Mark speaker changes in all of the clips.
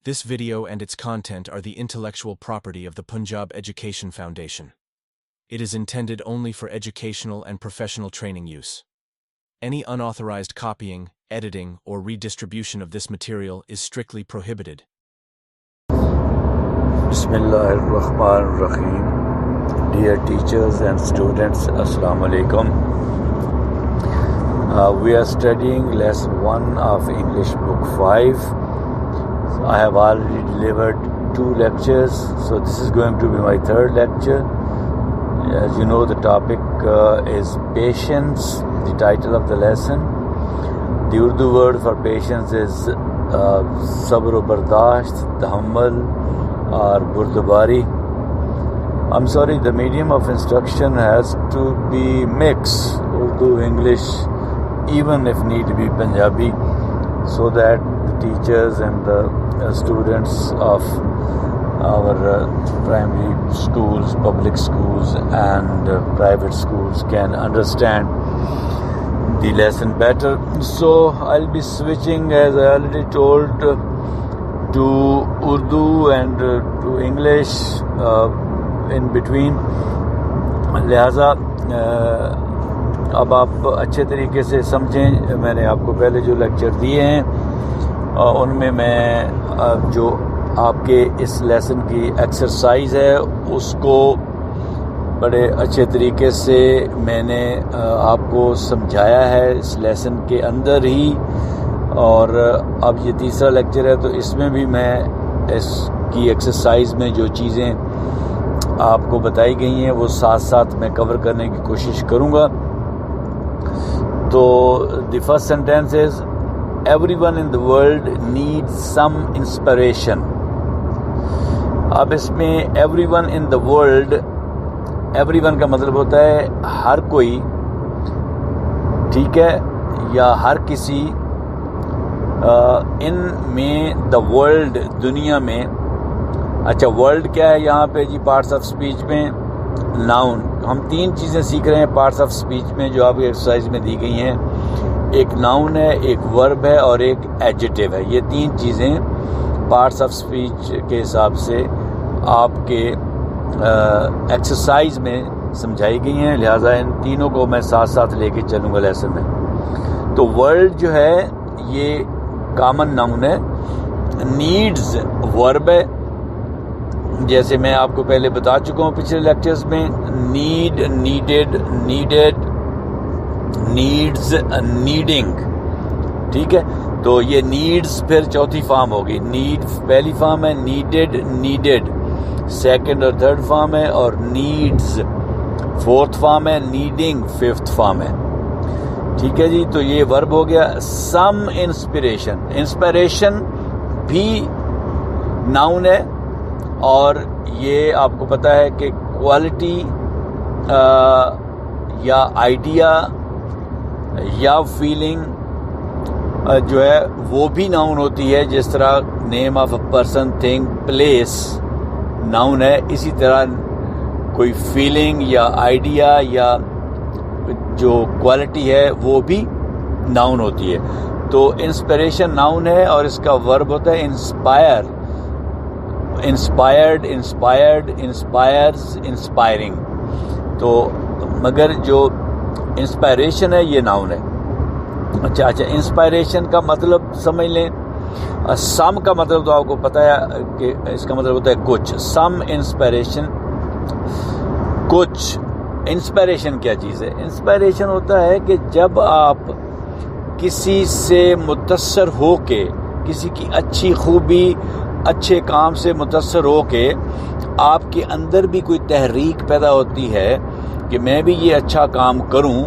Speaker 1: This video and its content are the intellectual property of the Punjab Education Foundation. It is intended only for educational and professional training use. Any unauthorized copying, editing, or redistribution of this material is strictly prohibited.
Speaker 2: Bismillahirrahmanirrahim. Dear teachers and students, Assalamu alaikum. We are studying lesson 1 of English book 5. I have already delivered 2 lectures, so this is going to be my 3rd lecture. As you know, the topic is patience, the title of the lesson. The Urdu word for patience is sabr bardasht, tahammal, or burdabari. I'm sorry, the medium of instruction has to be mixed, Urdu, English, even if need be Punjabi, so that the teachers and the students of our primary schools, public schools and private schools can understand the lesson better. So I'll be switching, as I already told, to Urdu and to English in between. لہٰذا اب آپ اچھے طریقے سے سمجھیں. میں نے آپ کو پہلے جو لیکچر دیے ہیں ان میں جو آپ کے اس لیسن کی ایکسرسائز ہے اس کو بڑے اچھے طریقے سے میں نے آپ کو سمجھایا ہے اس لیسن کے اندر ہی. اور اب یہ تیسرا لیکچر ہے تو اس میں بھی میں اس کی ایکسرسائز میں جو چیزیں آپ کو بتائی گئی ہیں وہ ساتھ ساتھ میں کور کرنے کی کوشش کروں گا. تو the first sentence is every one in the world need some inspiration. اب اس میں every one in the world, every one کا مطلب ہوتا ہے ہر کوئی، ٹھیک ہے، یا ہر کسی. ان میں دا ورلڈ، دنیا میں. اچھا، ورلڈ کیا ہے یہاں پہ جی؟ پارٹس آف اسپیچ میں ناؤن. ہم 3 چیزیں سیکھ رہے ہیں پارٹس آف اسپیچ میں جو آپ کی ایکسرسائز میں دی گئی ہیں. ایک ناؤن ہے، ایک ورب ہے اور ایک ایڈجیکٹو ہے. یہ 3 چیزیں پارٹس آف اسپیچ کے حساب سے آپ کے ایکسرسائز میں سمجھائی گئی ہیں. لہٰذا ان تینوں کو میں ساتھ ساتھ لے کے چلوں گا لیسن میں. تو ورلڈ جو ہے یہ کامن ناؤن ہے. نیڈز ورب ہے، جیسے میں آپ کو پہلے بتا چکا ہوں پچھلے لیکچرز میں. Need, needed, needed, needs, needing, ٹھیک ہے. تو یہ نیڈز پھر چوتھی فارم ہوگی. نیڈ پہلی فارم ہے، نیڈیڈ، نیڈیڈ سیکنڈ اور 3rd فارم ہے، اور نیڈز 4th فارم ہے، نیڈنگ 5th فارم ہے. ٹھیک ہے جی. تو یہ ورب ہو گیا. سم انسپریشن، انسپریشن بھی ناؤن ہے، اور یہ آپ کو پتہ ہے کہ کوالٹی یا آئیڈیا یا فیلنگ جو ہے وہ بھی ناؤن ہوتی ہے. جس طرح name of a person, thing, place noun ہے، اسی طرح کوئی فیلنگ یا آئیڈیا یا جو کوالٹی ہے وہ بھی ناؤن ہوتی ہے. تو انسپریشن ناؤن ہے اور اس کا ورب ہوتا ہے inspire. Inspired, inspired, inspires, inspiring. تو مگر جو انسپائریشن ہے یہ ناؤن ہے. اچھا، انسپائریشن کا مطلب سمجھ لیں. سم کا مطلب تو آپ کو پتہ ہے کہ اس کا مطلب ہوتا ہے کچھ. سم انسپائریشن، کچھ. انسپائریشن کیا چیز ہے؟ انسپائریشن ہوتا ہے کہ جب آپ کسی سے متاثر ہو کے، کسی کی اچھی خوبی، اچھے کام سے متاثر ہو کے آپ کے اندر بھی کوئی تحریک پیدا ہوتی ہے کہ میں بھی یہ اچھا کام کروں،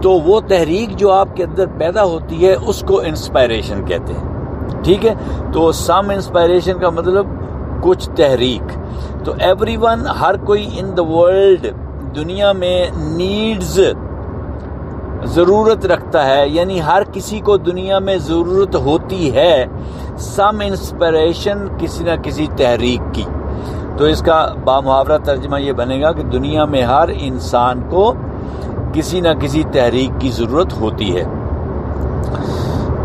Speaker 2: تو وہ تحریک جو آپ کے اندر پیدا ہوتی ہے اس کو انسپائریشن کہتے ہیں. ٹھیک ہے. تو سم انسپائریشن کا مطلب کچھ تحریک. تو ایوری ون، ہر کوئی ان دا ورلڈ، دنیا میں، نیڈز ضرورت رکھتا ہے، یعنی ہر کسی کو دنیا میں ضرورت ہوتی ہے سم انسپریشن، کسی نہ کسی تحریک کی. تو اس کا بامحاورہ ترجمہ یہ بنے گا کہ دنیا میں ہر انسان کو کسی نہ کسی تحریک کی ضرورت ہوتی ہے.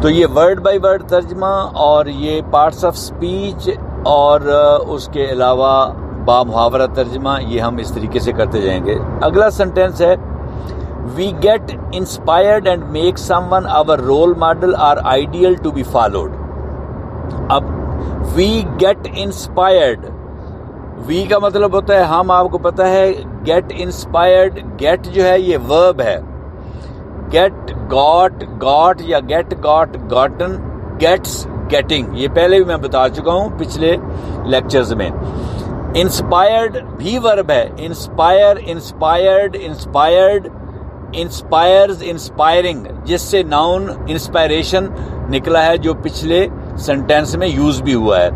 Speaker 2: تو یہ ورڈ بائی ورڈ ترجمہ اور یہ پارٹس آف سپیچ اور اس کے علاوہ با محاورہ ترجمہ یہ ہم اس طریقے سے کرتے جائیں گے. اگلا سنٹینس ہے We get inspired and make someone our role model or ideal to be followed. اب we get inspired, we کا مطلب ہوتا ہے ہم, آپ کو پتا ہے get inspired, get جو ہے یہ verb ہے, get got یا get got gotten, gets getting, یہ پہلے بھی میں بتا چکا ہوں پچھلے لیکچرز میں. inspired بھی verb ہے, inspire, inspired, inspired, inspires, inspiring, جس سے ناؤن انسپائریشن نکلا ہے جو پچھلے سنٹینس میں یوز بھی ہوا ہے.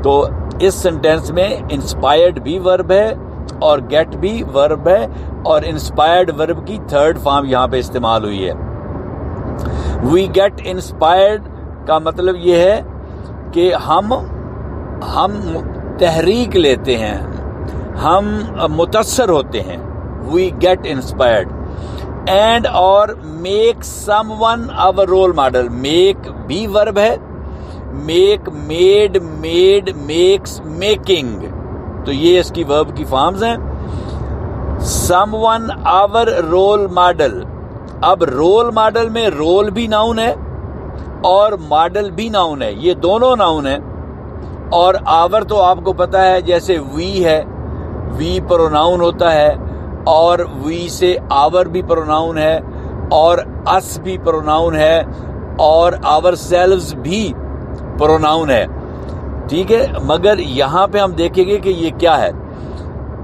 Speaker 2: تو اس سنٹینس میں انسپائرڈ بھی ورب ہے اور گیٹ بھی ورب ہے اور انسپائرڈ ورب کی تھرڈ فارم یہاں پہ استعمال ہوئی ہے. وی گیٹ انسپائرڈ کا مطلب یہ ہے کہ ہم تحریک لیتے ہیں, ہم متاثر ہوتے ہیں. We get inspired. اینڈ اور make someone our role model, make بھی ورب ہے, make, made, made, makes, making, تو یہ اس کی ورب کی فارمز ہیں. Someone our role model. اب رول ماڈل میں رول بھی ناؤن ہے اور ماڈل بھی ناؤن ہے, یہ دونوں ناؤن ہیں. اور آور تو آپ کو پتا ہے جیسے وی ہے, وی پروناؤن ہوتا ہے اور وی سے آور بھی پروناؤن ہے اور اس بھی پروناؤن ہے اور آور سیلوز بھی پروناؤن ہے, ٹھیک ہے. مگر یہاں پہ ہم دیکھیں گے کہ یہ کیا ہے.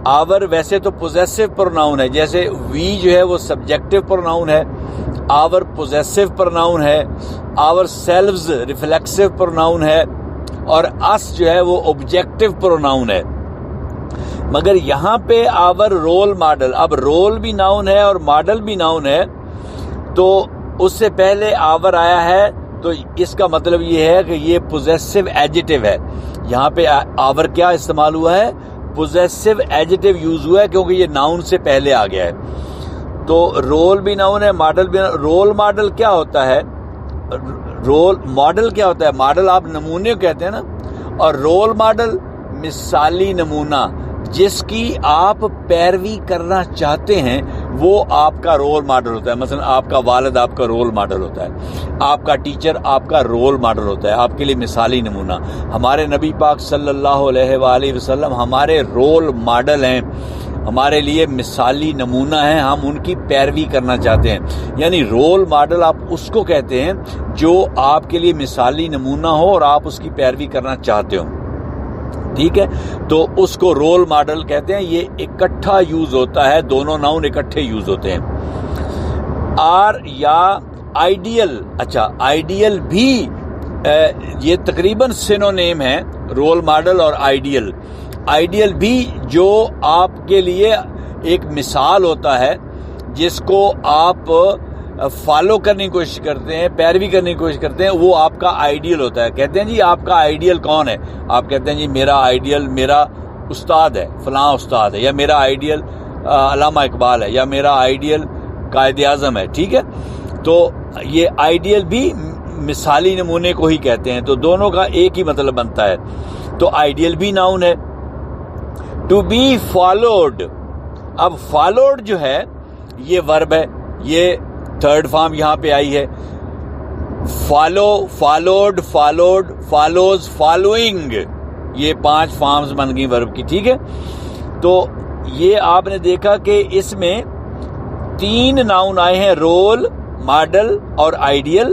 Speaker 2: آور ویسے تو پوزیسو پروناؤن ہے, جیسے وی جو ہے وہ سبجیکٹو پروناؤن ہے, آور پوزیسو پروناؤن ہے, آور سیلوز ریفلیکسو پروناؤن ہے اور اس جو ہے وہ آبجیکٹو پروناؤن ہے. مگر یہاں پہ آور رول ماڈل, اب رول بھی ناؤن ہے اور ماڈل بھی ناؤن ہے, تو اس سے پہلے آور آیا ہے, تو اس کا مطلب یہ ہے کہ یہ پوزیسو ایڈجیکٹو ہے. یہاں پہ آور کیا استعمال ہوا ہے, پوزیسو ایڈجیکٹو یوز ہوا ہے کیونکہ یہ ناؤن سے پہلے آ گیا ہے. تو رول بھی ناؤن ہے, ماڈل بھی. رول ماڈل کیا ہوتا ہے, رول ماڈل کیا ہوتا ہے, ماڈل آپ نمونے کہتے ہیں نا, اور رول ماڈل مثالی نمونہ جس کی آپ پیروی کرنا چاہتے ہیں وہ آپ کا رول ماڈل ہوتا ہے. مثلا آپ کا والد آپ کا رول ماڈل ہوتا ہے, آپ کا ٹیچر آپ کا رول ماڈل ہوتا ہے, آپ کے لیے مثالی نمونہ. ہمارے نبی پاک صلی اللہ علیہ وآلہ وسلم ہمارے رول ماڈل ہیں, ہمارے لیے مثالی نمونہ ہیں, ہم ان کی پیروی کرنا چاہتے ہیں. یعنی رول ماڈل آپ اس کو کہتے ہیں جو آپ کے لیے مثالی نمونہ ہو اور آپ اس کی پیروی کرنا چاہتے ہو, ٹھیک ہے. تو اس کو رول ماڈل کہتے ہیں. یہ اکٹھا یوز ہوتا ہے, دونوں ناؤن اکٹھے یوز ہوتے ہیں. آر یا آئیڈیل. اچھا, آئیڈیل بھی یہ تقریباً سینونیم ہے, رول ماڈل اور آئیڈیل. آئیڈیل بھی جو آپ کے لیے ایک مثال ہوتا ہے جس کو آپ فالو کرنے کی کوشش کرتے ہیں, پیروی کرنے کی کوشش کرتے ہیں, وہ آپ کا آئیڈیل ہوتا ہے. کہتے ہیں جی آپ کا آئیڈیل کون ہے, آپ کہتے ہیں جی میرا آئیڈیل میرا استاد ہے, فلاں استاد ہے, یا میرا آئیڈیل علامہ اقبال ہے, یا میرا آئیڈیل قائد اعظم ہے, ٹھیک ہے. تو یہ آئیڈیل بھی مثالی نمونے کو ہی کہتے ہیں, تو دونوں کا ایک ہی مطلب بنتا ہے. تو آئیڈیل بھی ناؤن ہے. To be followed. اب فالوڈ جو ہے یہ ورب ہے, یہ تھرڈ فارم یہاں پہ آئی ہے. Follow, followed, followed, follows, following, یہ 5 فارمز بن گئی ورب کی, ٹھیک ہے. تو یہ آپ نے دیکھا کہ اس میں 3 ناؤن آئے ہیں, رول, ماڈل اور آئیڈیل,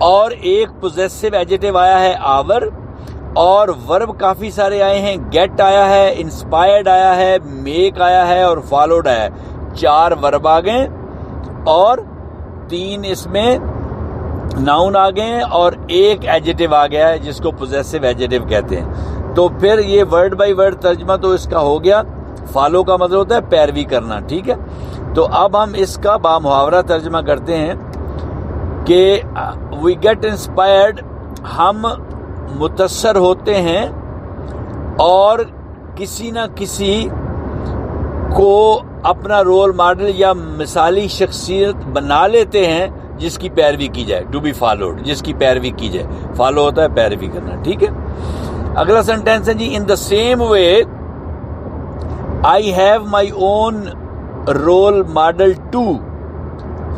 Speaker 2: اور ایک پوزیسو ایڈجیکٹو آیا ہے آور, اور ورب کافی سارے آئے ہیں. گیٹ آیا ہے, انسپائرڈ آیا ہے, میک آیا ہے اور فالوڈ آیا ہے. 4 ورب آ گئے اور 3 اس میں ناؤن آ گئے اور ایک ایڈجیکٹو آ گیا ہے جس کو پوزیسو ایڈجیکٹو کہتے ہیں. تو پھر یہ ورڈ بائی ورڈ ترجمہ تو اس کا ہو گیا. فالو کا مطلب ہوتا ہے پیروی کرنا, ٹھیک ہے. تو اب ہم اس کا با محاورہ ترجمہ کرتے ہیں کہ وی گیٹ انسپائرڈ, ہم متاثر ہوتے ہیں اور کسی نہ کسی کو اپنا رول ماڈل یا مثالی شخصیت بنا لیتے ہیں جس کی پیروی کی جائے. ٹو بی فالوڈ, جس کی پیروی کی جائے. فالو ہوتا ہے پیروی کرنا. ٹھیک ہے. اگلا سینٹینس ہے جی, in the same way I have my own role model too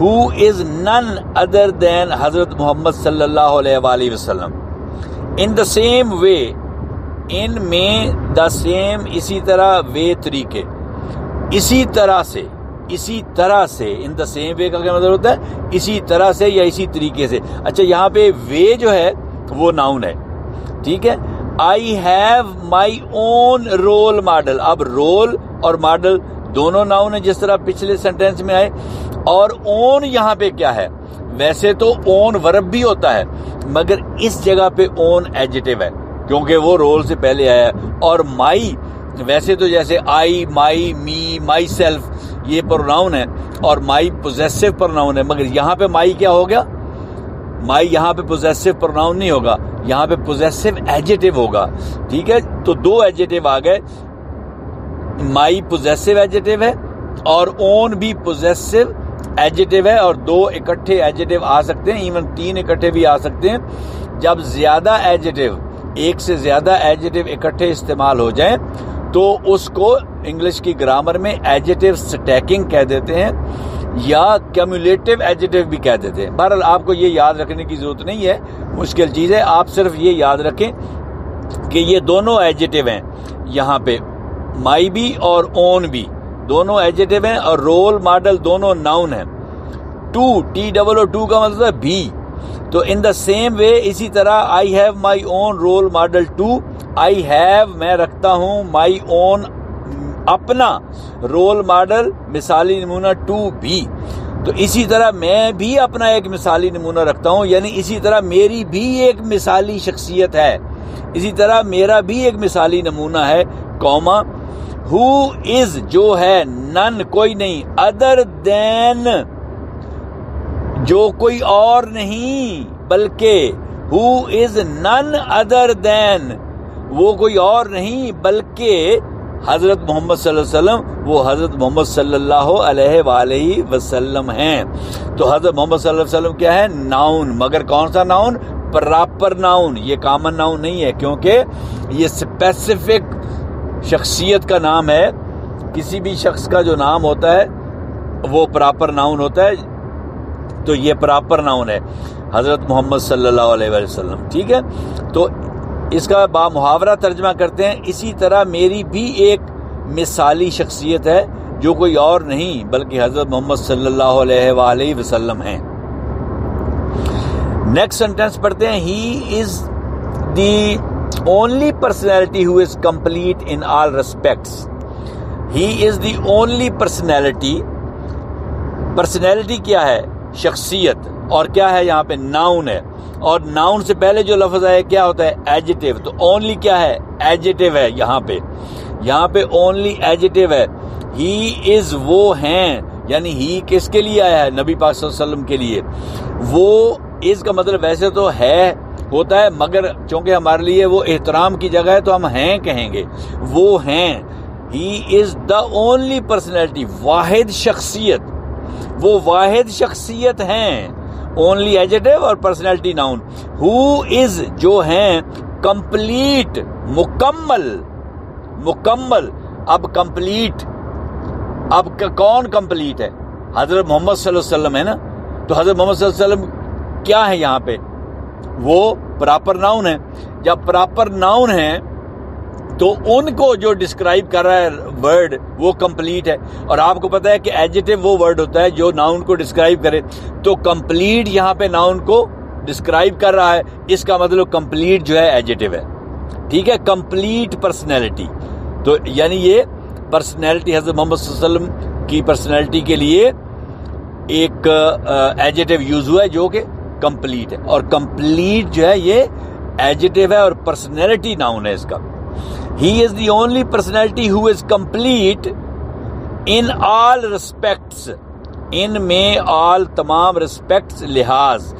Speaker 2: who is none other than حضرت محمد صلی اللہ علیہ وآلہ وسلم. in the same way, in میں the same اسی طرح, way طریقے, اسی طرح سے, اسی طرح سے. in the same way کا کیا مطلب ہوتا ہے؟ اسی طرح سے یا اسی طریقے سے. اچھا یہاں پہ way جو ہے وہ ناؤن ہے. ٹھیک ہے. I have my own role model. اب رول اور ماڈل دونوں ناؤن ہیں جس طرح پچھلے سینٹینس میں آئے. اور اون یہاں پہ کیا ہے؟ ویسے تو اون ورب بھی ہوتا ہے مگر اس جگہ پہ اون ایڈجیکٹو ہے کیونکہ وہ رول سے پہلے آیا ہے. اور مائی ویسے تو جیسے آئی, مائی, می, مائی سیلف یہ پروناؤن ہے اور مائی پوزیسو پروناؤن ہے, مگر یہاں پہ مائی کیا ہو گیا؟ مائی یہاں پہ پوزیسو پروناؤن نہیں ہوگا, یہاں پہ پوزیسو ایڈجیکٹو ہوگا. ٹھیک ہے. تو دو ایڈجیکٹو آ گئے, مائی پوزیسو ایڈجیکٹو ہے اور اون بھی پوزیسو ایڈجیکٹو ہے, اور دو اکٹھے ایڈجیکٹو آ سکتے ہیں, ایون تین اکٹھے بھی آ سکتے ہیں. جب زیادہ ایڈجیکٹو, ایک سے زیادہ ایڈجیکٹو اکٹھے استعمال ہو جائیں تو اس کو انگلش کی گرامر میں ایڈجیکٹو سٹیکنگ کہہ دیتے ہیں یا کیمولیٹو ایڈجیکٹو بھی کہہ دیتے ہیں. بہرحال آپ کو یہ یاد رکھنے کی ضرورت نہیں ہے, مشکل چیز ہے. آپ صرف یہ یاد رکھیں کہ یہ دونوں ایڈجیکٹو ہیں, یہاں پہ مائی بھی اور اون بھی دونوں ایڈجیکٹو ہیں, اور رول ماڈل دونوں ناؤن ہیں. ٹو, TOO کا مطلب ہے بھی. تو ان دا سیم وے اسی طرح I have my own role model too, I have میں رکھتا ہوں, مائی اون اپنا رول ماڈل مثالی نمونہ ٹو بھی. تو اسی طرح میں بھی اپنا ایک مثالی نمونہ رکھتا ہوں, یعنی اسی طرح میری بھی ایک مثالی شخصیت ہے, اسی طرح میرا بھی ایک مثالی نمونہ ہے, کوما who is جو ہے, none کوئی نہیں, other than جو کوئی اور نہیں بلکہ, who is none other than وہ کوئی اور نہیں بلکہ حضرت محمد صلی اللہ علیہ وسلم, وہ حضرت محمد صلی اللہ علیہ وآلہ وسلم ہیں. تو حضرت محمد صلی اللہ علیہ وسلم کیا ہے؟ ناؤن, مگر کون سا ناؤن؟ Proper noun. یہ کامن ناؤن نہیں ہے کیونکہ یہ اسپیسیفک شخصیت کا نام ہے. کسی بھی شخص کا جو نام ہوتا ہے وہ پراپر ناؤن ہوتا ہے, تو یہ پراپر ناؤن ہے حضرت محمد صلی اللہ علیہ وسلم. ٹھیک ہے. تو اس کا با محاورہ ترجمہ کرتے ہیں, اسی طرح میری بھی ایک مثالی شخصیت ہے جو کوئی اور نہیں بلکہ حضرت محمد صلی اللہ علیہ وآلہ وسلم ہیں. نیکسٹ سینٹینس پڑھتے ہیں, ہی از دی only personality who is complete in all respects. He is the only personality. Personality کیا ہے؟ شخصیت. اور کیا ہے یہاں پہ؟ ناؤن ہے. اور ناؤن سے پہلے جو لفظ ہے کیا ہوتا ہے؟ ایڈجیکٹو. تو only کیا ہے؟ ایڈجیکٹو ہے. یہاں پہ only ایڈجیکٹو ہے. He is وہ ہیں, یعنی ہی کس کے لیے آیا ہے؟ نبی پاک صلی اللہ علیہ وسلم کے لیے. وہ اس کا مطلب ویسے تو ہے ہوتا ہے, مگر چونکہ ہمارے لیے وہ احترام کی جگہ ہے تو ہم ہیں کہیں گے. وہ ہیں. ہی از دا اونلی پرسنالٹی, واحد شخصیت. وہ واحد شخصیت ہیں. اونلی ایڈجیکٹو اور پرسنالٹی ناؤن. ہو از جو ہیں, کمپلیٹ مکمل. اب کمپلیٹ, اب کون کمپلیٹ ہے؟ حضرت محمد صلی اللہ علیہ وسلم ہے نا. تو حضرت محمد صلی اللہ علیہ وسلم کیا ہے یہاں پہ؟ وہ پراپر ناؤن ہے. جب پراپر ناؤن ہے تو ان کو جو ڈسکرائب کر رہا ہے ورڈ وہ کمپلیٹ ہے. اور آپ کو پتا ہے کہ ایڈجیکٹو وہ ورڈ ہوتا ہے جو ناؤن کو ڈسکرائب کرے. تو کمپلیٹ یہاں پہ ناؤن کو ڈسکرائب کر رہا ہے, اس کا مطلب کمپلیٹ جو ہے ایڈجیکٹو ہے. ٹھیک ہے. Complete personality. تو یعنی یہ پرسنالٹی حضرت محمد صلی اللہ علیہ وسلم کی پرسنالٹی کے لیے ایک ایڈجیکٹو یوز ہوا ہے جو کہ کمپلیٹ ہے. اور کمپلیٹ جو ہے یہ ایڈجیکٹو ہے اور پرسنالٹی ناؤن ہے اس کا. He is the only personality who is complete in all respects. ان میں all تمام respects لحاظ.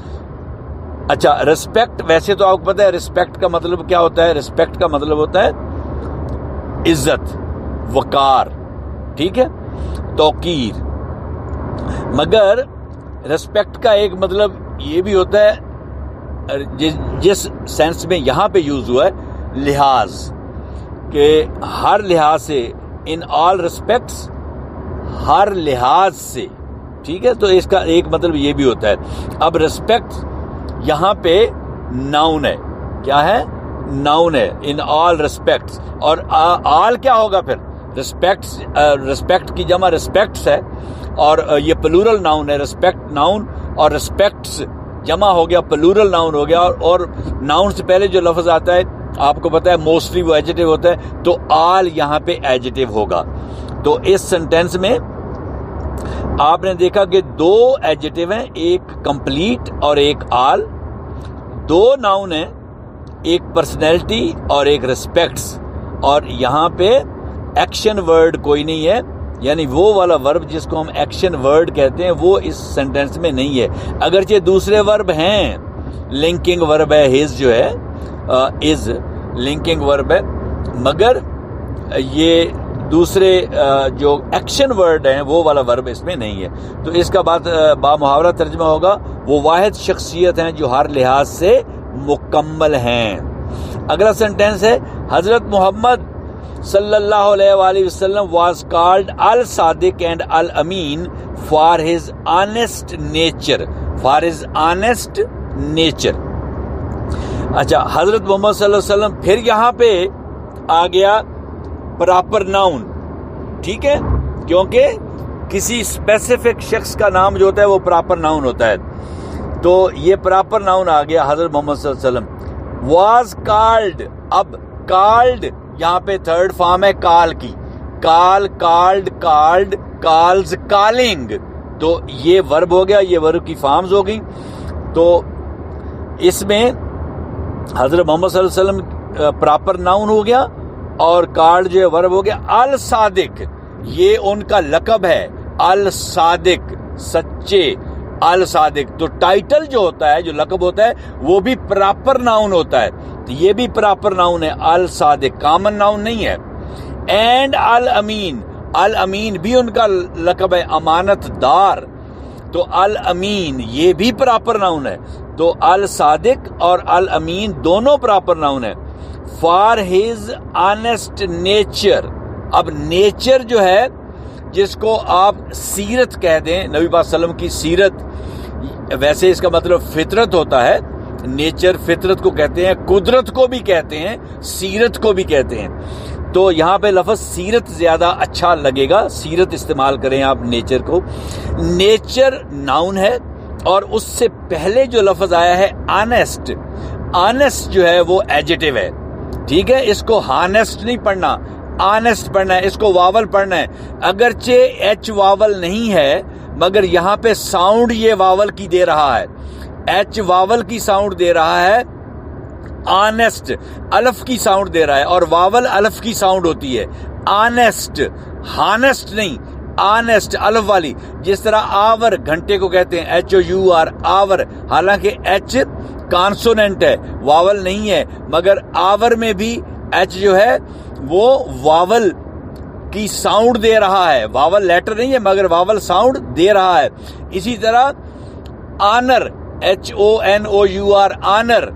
Speaker 2: اچھا, respect ویسے تو آپ کو پتا ہے respect کا مطلب کیا ہوتا ہے؟ respect کا مطلب ہوتا ہے عزت, وقار. ٹھیک ہے, توقیر. مگر ریسپیکٹ کا ایک مطلب یہ بھی ہوتا ہے جس سینس میں یہاں پہ یوز ہوا ہے لحاظ، کہ ہر لحاظ سے، ان آل ریسپیکٹس، ہر لحاظ سے، ٹھیک ہے. تو اس کا ایک مطلب یہ بھی ہوتا ہے. اب ریسپیکٹ یہاں پہ ناؤن ہے. کیا ہے؟ ناؤن ہے. ان آل ریسپیکٹس. اور آل کیا ہوگا پھر؟ ریسپیکٹ کی جمع ریسپیکٹس ہے، اور یہ پلورل ناؤن ہے. ریسپیکٹ ناؤن اور ریسپیکٹس جمع ہو گیا، پلورل ناؤن ہو گیا. اور ناؤن سے پہلے جو لفظ آتا ہے آپ کو پتا ہے موسٹلی وہ ایڈجیکٹو ہوتا ہے، تو آل یہاں پہ ایڈجیکٹو ہوگا. تو اس سینٹینس میں آپ نے دیکھا کہ دو ایڈجیکٹو ہیں، ایک کمپلیٹ اور ایک آل. دو ناؤن ہیں، ایک پرسنالٹی اور ایک ریسپیکٹس. اور یہاں پہ ایکشن ورڈ کوئی نہیں ہے، یعنی وہ والا ورب جس کو ہم ایکشن ورڈ کہتے ہیں وہ اس سینٹینس میں نہیں ہے. اگرچہ دوسرے ورب ہیں، لنکنگ ورب ہے، ہز جو ہے از لنکنگ ورب ہے، مگر یہ دوسرے جو ایکشن ورڈ ہیں وہ والا ورب اس میں نہیں ہے. تو اس کا با محاورہ ترجمہ ہوگا وہ واحد شخصیت ہیں جو ہر لحاظ سے مکمل ہیں. اگلا سینٹینس ہے حضرت محمد صلی اللہ علیہ وآلہ وسلم was called al-Sadiq and al-Amin for his honest nature. For his honest nature. اچھا، حضرت محمد صلی اللہ علیہ وسلم پھر یہاں پہ آ گیا پراپر ناؤن، ٹھیک ہے، کیونکہ کسی اسپیسیفک شخص کا نام جو ہوتا ہے وہ پراپر ناؤن ہوتا ہے. تو یہ پراپر ناؤن آ گیا حضرت محمد صلی اللہ علیہ وسلم. was called، اب called یہاں پہ تھرڈ فارم ہے کال کی. Called, calls, calling. تو یہ ورب ہو گیا، یہ ورب کی فارمز ہو گئی. تو اس میں حضرت محمد صلی اللہ علیہ وسلم پراپر ناؤن ہو گیا، اور کالڈ جو ہے ورب ہو گیا. الصادق یہ ان کا لقب ہے، الصادق سچے، الصادق. تو ٹائٹل جو ہوتا ہے، جو لقب ہوتا ہے، وہ بھی پراپر ناؤن ہوتا ہے. تو یہ بھی پراپر ناؤن ہے، الصادق، کامن ناؤن نہیں ہے. اینڈ الامین، الامین بھی ان کا لقب ہے، امانت دار. تو الامین یہ بھی پراپر ناؤن ہے. تو الصادق اور الامین دونوں پراپر ناؤن ہے. For his honest nature. اب نیچر جو ہے جس کو آپ سیرت کہہ دیں، نبی پاک صلی اللہ علیہ وسلم کی سیرت، ویسے اس کا مطلب فطرت ہوتا ہے. نیچر فطرت کو کہتے ہیں، قدرت کو بھی کہتے ہیں، سیرت کو بھی کہتے ہیں. تو یہاں پہ لفظ سیرت زیادہ اچھا لگے گا، سیرت استعمال کریں آپ نیچر کو. نیچر ناؤن ہے، اور اس سے پہلے جو لفظ آیا ہے آنیسٹ، آنیسٹ جو ہے وہ ایڈجیکٹو ہے، ٹھیک ہے. اس کو ہانیسٹ نہیں پڑھنا، آنیسٹ پڑھنا ہے. اس کو واول پڑھنا ہے، اگرچہ ایچ واول نہیں ہے، مگر یہاں پہ ساؤنڈ یہ واول کی دے رہا ہے، ایچ واول کی ساؤنڈ دے رہا ہے، آنیسٹ الف کی ساؤنڈ دے رہا ہے، اور واول الف کی ساؤنڈ ہوتی ہے. آنیسٹ، ہانیسٹ نہیں، آنیسٹ الف والی. جس طرح آور گھنٹے کو کہتے ہیں HOUR، آور، حالانکہ ایچ کانسوننٹ ہے، واول نہیں ہے، مگر آور میں بھی ایچ جو ہے وہ واول کی ساؤنڈ دے رہا ہے. واول لیٹر نہیں ہے، مگر واول ساؤنڈ دے رہا ہے. اسی طرح آنر، HONOUR، آنر،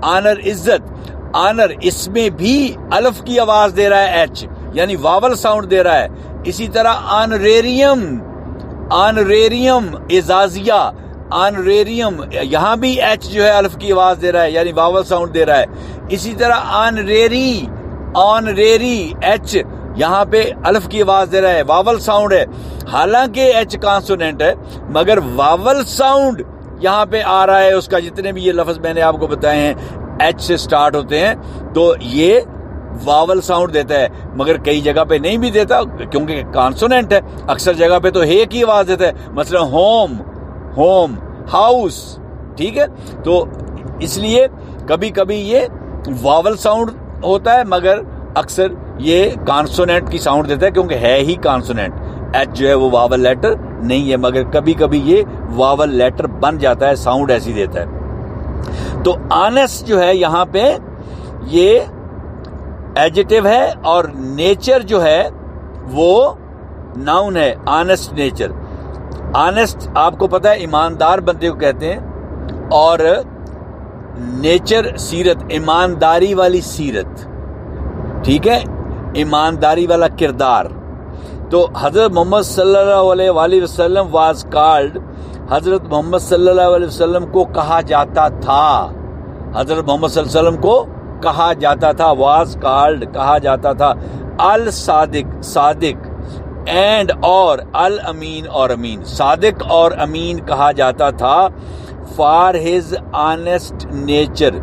Speaker 2: آنر عزت، آنر، اس میں بھی الف کی آواز دے رہا ہے ایچ، یعنی واول ساؤنڈ دے رہا ہے. اسی طرح آنریریم، آنریریم اعزازیہ، آنریریم، یہاں بھی ایچ جو ہے الف کی آواز دے رہا ہے، یعنی واول ساؤنڈ دے رہا ہے. اسی طرح آنریری، آنریری، ایچ یہاں پہ الف کی آواز دے رہا ہے، واول ساؤنڈ ہے، حالانکہ ایچ کانسوننٹ ہے، مگر واول ساؤنڈ یہاں پہ آ رہا ہے. اس کا جتنے بھی یہ لفظ میں نے آپ کو بتائے ہیں ایچ سے سٹارٹ ہوتے ہیں، تو یہ واول ساؤنڈ دیتا ہے، مگر کئی جگہ پہ نہیں بھی دیتا کیونکہ کانسوننٹ ہے. اکثر جگہ پہ تو ہے کی آواز دیتا ہے، مثلا ہوم، ہوم، ہاؤس، ٹھیک ہے. تو اس لیے کبھی کبھی یہ واول ساؤنڈ ہوتا ہے، مگر اکثر یہ کانسوننٹ کی ساؤنڈ دیتا ہے کیونکہ ہے ہی کانسوننٹ. ایچ جو ہے وہ واول لیٹر نہیں ہے، مگر کبھی کبھی یہ واول لیٹر بن جاتا ہے، ساؤنڈ ایسی دیتا ہے. تو آنیسٹ جو ہے یہاں پہ یہ ایڈجیکٹو ہے، اور نیچر جو ہے وہ ناؤن ہے، آنیسٹ نیچر. آنےسٹ آپ کو پتا ہے ایماندار بندے کو کہتے ہیں, اور نیچر سیرت ایمانداری والی سیرت, ٹھیک ہے, ایمانداری والا کردار. تو حضرت محمد صلی اللہ علیہ وآلہ وسلم واز کالڈ, حضرت محمد صلی اللہ علیہ وسلم کو کہا جاتا تھا, حضرت محمد صلی اللہ علیہ وسلم کو کہا جاتا تھا, واز کالڈ کہا جاتا تھا, الصادق صادق, اینڈ اور الامین اور امین, صادق اور امین کہا جاتا تھا, فار ہز آنےسٹ نیچر,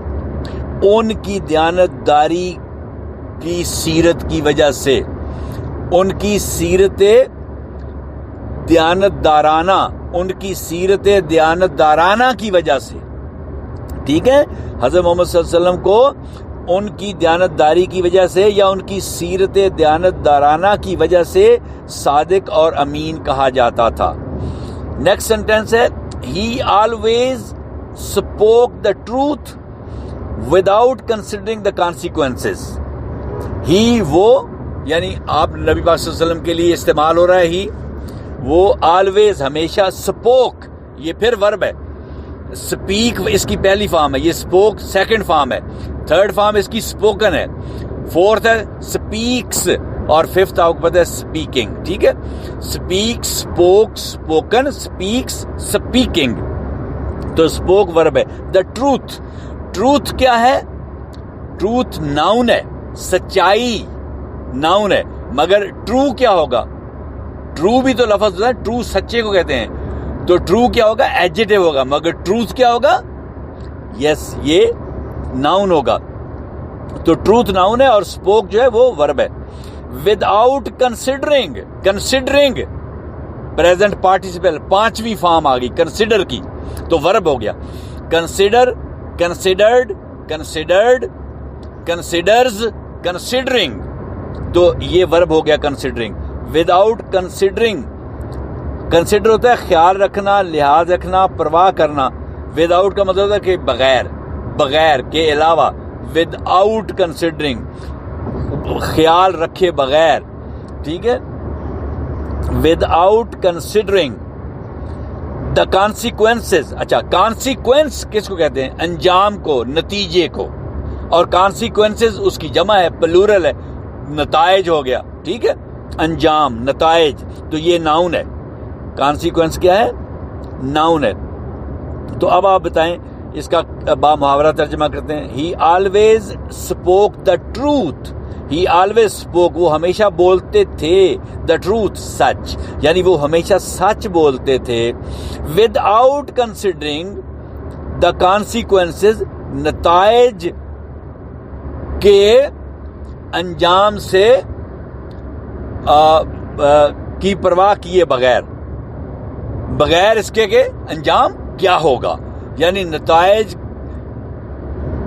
Speaker 2: ان کی دیانتداری کی سیرت کی وجہ سے, ان کی سیرت دیانتدارانہ, ان کی سیرت دیانتدارانہ کی وجہ سے, ٹھیک ہے, حضرت محمد صلی اللہ علیہ وسلم کو ان کی دیانتداری کی وجہ سے یا ان کی سیرت دیانتدارانہ کی وجہ سے صادق اور امین کہا جاتا تھا. نیکسٹ سینٹینس ہے, he always spoke the truth without considering the consequences. he وہ یعنی آپ نبی پاک صلی اللہ علیہ وسلم کے لیے استعمال ہو رہا ہے ہی, وہ آلویز ہمیشہ, سپوک یہ پھر ورب ہے, سپیک اس کی پہلی فارم ہے, یہ سپوک سیکنڈ فارم ہے, تھرڈ فارم اس کی سپوکن ہے, فورتھ ہے سپیکس, اور ففتھ آپ کو پتہ ہے سپیکنگ, ٹھیک ہے, سپیک سپوک سپوکن, سپیکس سپیکنگ, تو سپوک ورب ہے. دا ٹروتھ, ٹروتھ کیا ہے, ٹروتھ ناؤن ہے, سچائی ناؤن ہے, مگر ٹرو کیا ہوگا, ٹرو بھی تو لفظ ہوتا ہے, ٹرو سچے کو کہتے ہیں, تو ٹرو کیا ہوگا, ایڈجیکٹو ہوگا, مگر ٹروتھ کیا ہوگا, یس یہ ناؤن ہوگا. تو ٹروتھ ناؤن ہے اور سپوک جو ہے وہ ورب ہے. Without considering, considering present participle پانچویں فارم آ گئی کنسیڈر کی, تو ورب ہو گیا. Consider, considered, considered, considers, considering, تو یہ ورب ہو گیا کنسیڈرنگ. وداؤٹ کنسیڈرنگ, کنسیڈر ہوتا ہے خیال رکھنا, لحاظ رکھنا, پرواہ کرنا. وداؤٹ کا مطلب ہوتا ہے کہ بغیر, بغیر کے علاوہ, وداؤٹ کنسیڈرنگ خیال رکھے بغیر, ٹھیک ہے, وداؤٹ کنسیڈرنگ دا کانسیکوینسز. اچھا, کانسیکوینس کس کو کہتے ہیں, انجام کو, نتیجے کو, اور کانسیکوینسز اس کی جمع ہے, پلورل ہے, نتائج ہو گیا, ٹھیک ہے, انجام, نتائج, تو یہ ناؤن ہے. کانسیکوینس کیا ہے, ناؤن ہے. تو اب آپ بتائیں اس کا با محاورہ ترجمہ کرتے ہیں. He always spoke the truth, he always spoke وہ ہمیشہ بولتے تھے, دا ٹروتھ سچ, یعنی وہ ہمیشہ سچ بولتے تھے, with out considering the consequences نتائج کے انجام سے کی پرواہ کیے بغیر, بغیر اس کے کہ انجام کیا ہوگا, یعنی نتائج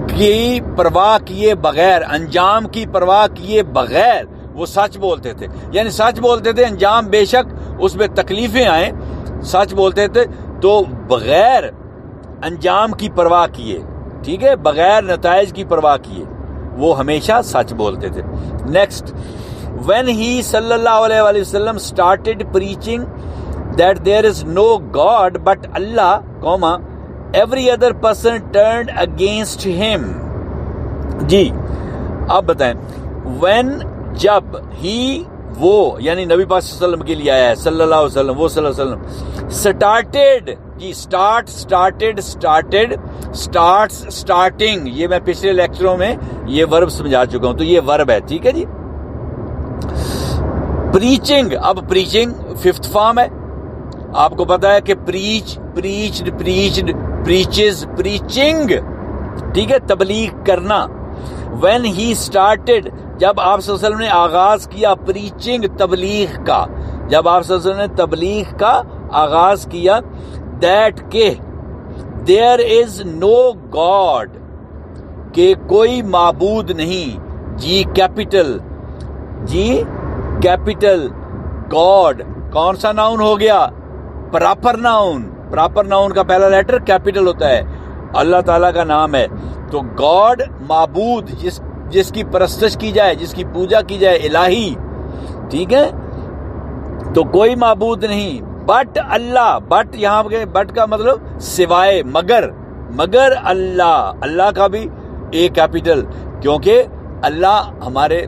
Speaker 2: کی پرواہ کیے بغیر, انجام کی پرواہ کیے بغیر وہ سچ بولتے تھے. یعنی سچ بولتے تھے, انجام بے شک اس میں تکلیفیں آئیں, سچ بولتے تھے تو بغیر انجام کی پرواہ کیے, ٹھیک ہے, بغیر نتائج کی پرواہ کیے وہ ہمیشہ سچ بولتے تھے. نیکسٹ, when he صلی اللہ علیہ وآلہ وسلم started preaching that there is no God but Allah, every other person turned against him. جی اب بتائیں, when جب he وہ یعنی نبی پاک صلی اللہ علیہ وسلم کے لیے آیا ہے, صلی اللہ علیہ وسلم, وہ صلی اللہ علیہ وسلم, started, جی start, started, started, starts, starting, یہ میں پچھلے لیکچروں میں یہ ورب سمجھا چکا ہوں, تو یہ ورب ہے, ٹھیک ہے جی. پریچنگ, اب پریچنگ ففتھ فارم ہے, آپ کو پتا ہے کہ پریچ, پریچڈ, پریچڈ, پریچز, پریچنگ, ٹھیک ہے, تبلیغ کرنا. when he started, جب آپ صلی اللہ علیہ وسلم نے آغاز کیا, پریچنگ تبلیغ کا, جب آپ صلی اللہ علیہ وسلم نے تبلیغ کا آغاز کیا, that کہ there is no God, کہ کوئی معبود نہیں, جی کیپٹل, جی کیپٹل, گاڈ کون سا ناؤن ہو گیا, پراپر ناؤن, پراپر ناؤن کا پہلا لیٹر کیپٹل ہوتا ہے, اللہ تعالیٰ کا نام ہے. تو گاڈ معبود, جس کی پرستش کی جائے, جس کی پوجا کی جائے, الہی, ٹھیک ہے, تو کوئی معبود نہیں, بٹ اللہ, بٹ یہاں پہ بٹ کا مطلب سوائے, مگر اللہ, اللہ کا بھی اے کیپیٹل, کیونکہ اللہ ہمارے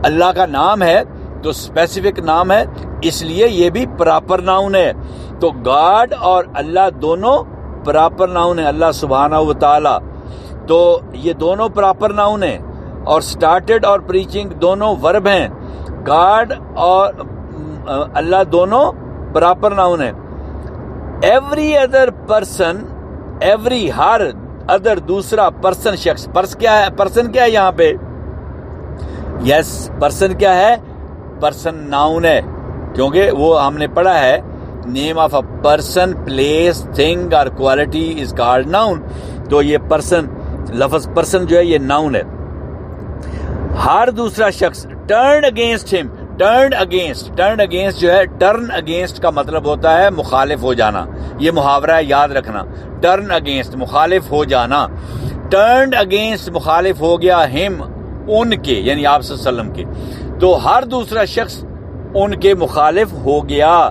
Speaker 2: اللہ کا نام ہے تو اسپیسیفک نام ہے, اس لیے یہ بھی پراپر ناؤن ہے. تو گاڈ اور اللہ دونوں پراپر ناؤن ہے, اللہ سبحانہ و تعالی, تو یہ دونوں پراپر ناؤن ہیں. اور سٹارٹڈ اور پریچنگ دونوں ورب ہیں, گاڈ اور اللہ دونوں پراپر ناؤن ہیں. ایوری ادر پرسن, ایوری ہر ادر دوسرا پرسن شخص, پرسن کیا ہے یہاں پہ؟ یس, پرسن کیا ہے؟ پرسن ناؤن ہے, کیونکہ وہ ہم نے پڑھا ہے نیم of a person, place, thing اور کوالٹی از کالڈ ناؤن. تو یہ پرسن, لفظ پرسن جو ہے یہ ناؤن ہے. ہر دوسرا شخص, ٹرن اگینسٹ ہم, ٹرن اگینسٹ جو ہے, ٹرن اگینسٹ کا مطلب ہوتا ہے مخالف ہو جانا. یہ محاورہ ہے, یاد رکھنا, ٹرن اگینسٹ مخالف ہو جانا. ٹرن اگینسٹ مخالف ہو گیا, ہم ان کے, یعنی آپ صلی اللہ علیہ وسلم کے, تو ہر دوسرا شخص ان کے مخالف ہو گیا.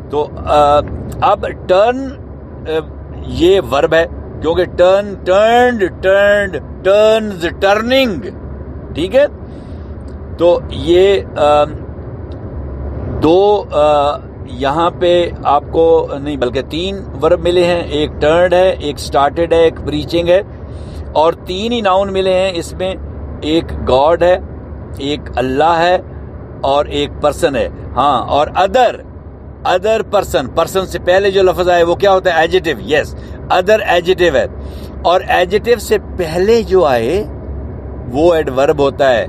Speaker 2: تو اب ٹرن یہ ورب ہے, کیونکہ turn, turned, turned, turns, turning, ٹھیک ہے. تو یہ دو یہاں پہ آپ کو نہیں بلکہ 3 ورب ملے ہیں, ایک ٹرنڈ ہے, ایک سٹارٹڈ ہے, ایک پریچنگ ہے, اور 3 ہی ناؤن ملے ہیں اس میں, ایک گاڈ ہے, ایک اللہ ہے, اور ایک پرسن ہے. ہاں, اور ادر پرسن سے پہلے جو لفظ آئے وہ کیا ہوتا ہے؟ ایڈجیکٹو. یس, ادر ایڈجیکٹو ہے, اور ایڈجیکٹو سے پہلے جو آئے وہ ایڈورب ہوتا ہے.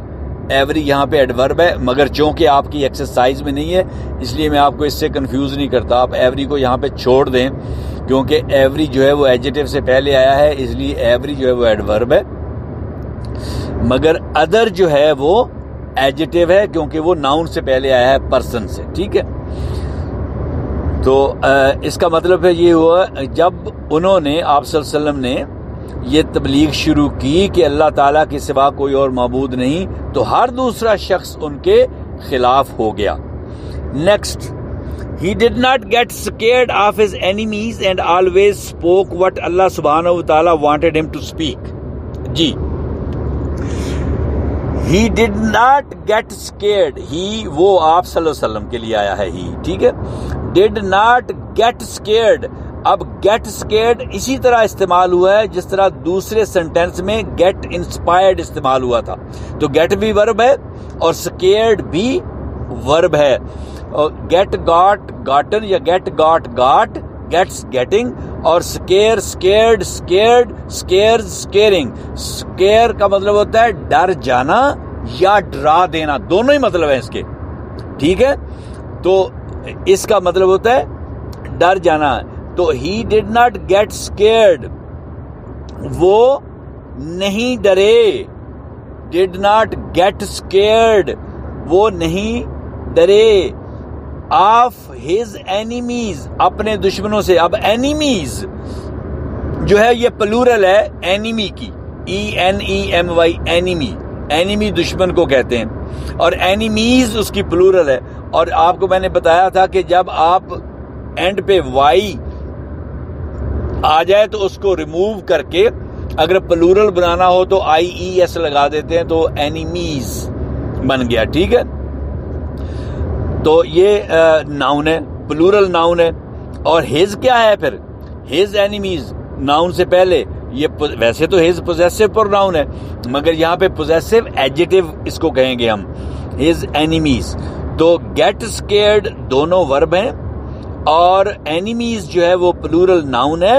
Speaker 2: ایوری یہاں پہ ایڈورب ہے, مگر چونکہ آپ کی ایکسرسائز میں نہیں ہے اس لیے میں آپ کو اس سے کنفیوز نہیں کرتا. آپ ایوری کو یہاں پہ چھوڑ دیں, کیونکہ ایوری جو ہے وہ ایڈجیکٹو سے پہلے آیا ہے, اس لیے ایوری جو ہے وہ ایڈورب ہے, مگر ادر جو ہے وہ ایڈجیکٹو ہے کیونکہ وہ ناؤن سے پہلے آیا ہے, پرسن سے. ٹھیک ہے, تو اس کا مطلب ہے یہ ہوا, جب انہوں نے, آپ صلی اللہ علیہ وسلم نے یہ تبلیغ شروع کی کہ اللہ تعالیٰ کے سوا کوئی اور معبود نہیں, تو ہر دوسرا شخص ان کے خلاف ہو گیا. Next, he did not get scared of his enemies and always spoke what Allah subhanahu wa ta'ala wanted him to speak. جی, he did not get scared, he وہ آپ صلی اللہ علیہ وسلم کے لیے آیا ہے he, ٹھیک ہے. did not get scared, اب get scared اسی طرح استعمال ہوا ہے جس طرح دوسرے سنٹینس میں get inspired استعمال ہوا تھا. تو get بھی ورب ہے اور scared بھی ورب ہے. get got gotten یا get got got, gets getting, اور scare scared scared, scares scaring. scare کا مطلب ہوتا ہے ڈر جانا یا ڈرا دینا, دونوں ہی مطلب ہیں اس کے. ٹھیک ہے, تو اس کا مطلب ہوتا ہے ڈر جانا. تو he did not get scared, وہ نہیں ڈرے. did not get scared, وہ نہیں ڈرے. of his enemies, اپنے دشمنوں سے. اب enemies جو ہے یہ پلورل ہے enemy کی, ENEMY, enemy, enemy دشمن کو کہتے ہیں, اور enemies اس کی پلورل ہے. اور آپ کو میں نے بتایا تھا کہ جب آپ اینڈ پہ وائی آ جائے تو اس کو ریموو کر کے اگر پلورل بنانا ہو تو IES لگا دیتے ہیں, تو اینیمیز بن گیا. ٹھیک ہے, تو یہ ناؤن ہے, پلورل ناؤن ہے. اور ہز کیا ہے پھر؟ ہز اینیمیز ناؤن سے پہلے. یہ ویسے تو ہز پوزیسو پروناؤن ہے, مگر یہاں پہ پوزیسو ایڈجیکٹو اس کو کہیں گے ہم, ہز اینیمیز. تو گیٹ اسکیئرڈ دونوں ورب ہیں, اور اینیمیز جو ہے وہ پلورل ناؤن ہے,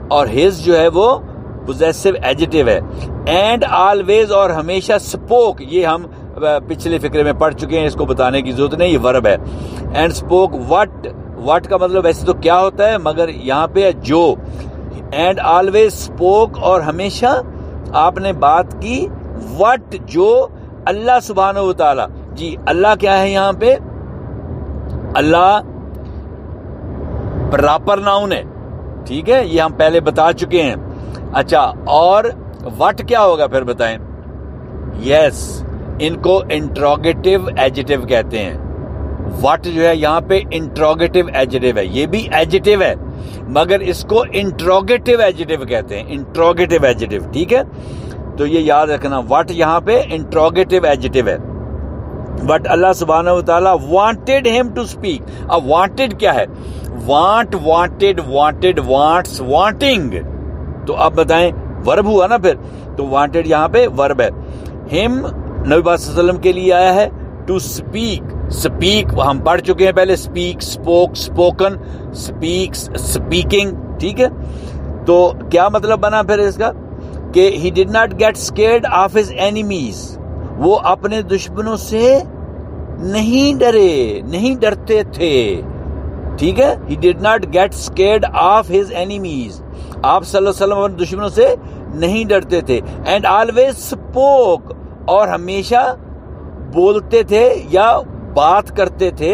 Speaker 2: اور ہز جو ہے وہ پوزیسو ایڈجیکٹو ہے. اینڈ آلویز, اور ہمیشہ. سپوک, یہ ہم پچھلے فقرے میں پڑھ چکے ہیں, اس کو بتانے کی ضرورت نہیں, یہ ورب ہے. اینڈ اسپوک وٹ کا مطلب ویسے تو کیا ہوتا ہے, مگر یہاں پہ جو. اینڈ آلویز اسپوک, اور ہمیشہ آپ نے بات کی. وٹ, جو اللہ سبحانہ و تعالی. جی, اللہ کیا ہے یہاں پہ؟ اللہ پراپر ناؤن ہے. ٹھیک ہے, یہ ہم پہلے بتا چکے ہیں. اچھا, اور وٹ کیا ہوگا پھر بتائیں؟ یس, ان کو انٹروگیٹو ایڈجیکٹو کہتے ہیں. وٹ جو ہے یہاں پہ انٹروگیٹو ایڈجیکٹو ہے, یہ بھی ایڈجیکٹو ہے مگر اس کو انٹروگیٹو ایڈجیکٹو کہتے ہیں, انٹروگیٹو ایڈجیکٹو, ٹھیک ہے. تو یہ یاد رکھنا, وٹ یہاں پہ انٹروگیٹو ایڈجیکٹو ہے. بٹ اللہ سبحانہ و تعالیٰ وانٹیڈ ہم ٹو اسپیک. اب وانٹیڈ کیا ہے؟ Want, wanted, wanted, wants, wanting. تو اب بتائیں, ورب ہوا نا پھر, تو وانٹیڈ یہاں پہ ورب ہے. ہم نبی پاک صلی اللہ علیہ وسلم کے لیے آیا ہے ٹو اسپیک. اسپیک ہم پڑھ چکے ہیں پہلے, speak, spoke, spoken, speak, speaking, ٹھیک ہے. تو کیا مطلب بنا پھر اس کا کہ he did not get scared of his enemies. وہ اپنے دشمنوں سے نہیں ڈرے, نہیں ڈرتے تھے, ٹھیک ہے. he did not get scared of his enemies. آپ صلی اللہ علیہ وسلم اپنے دشمنوں سے نہیں ڈرتے تھے. and always spoke, اور ہمیشہ بولتے تھے یا بات کرتے تھے.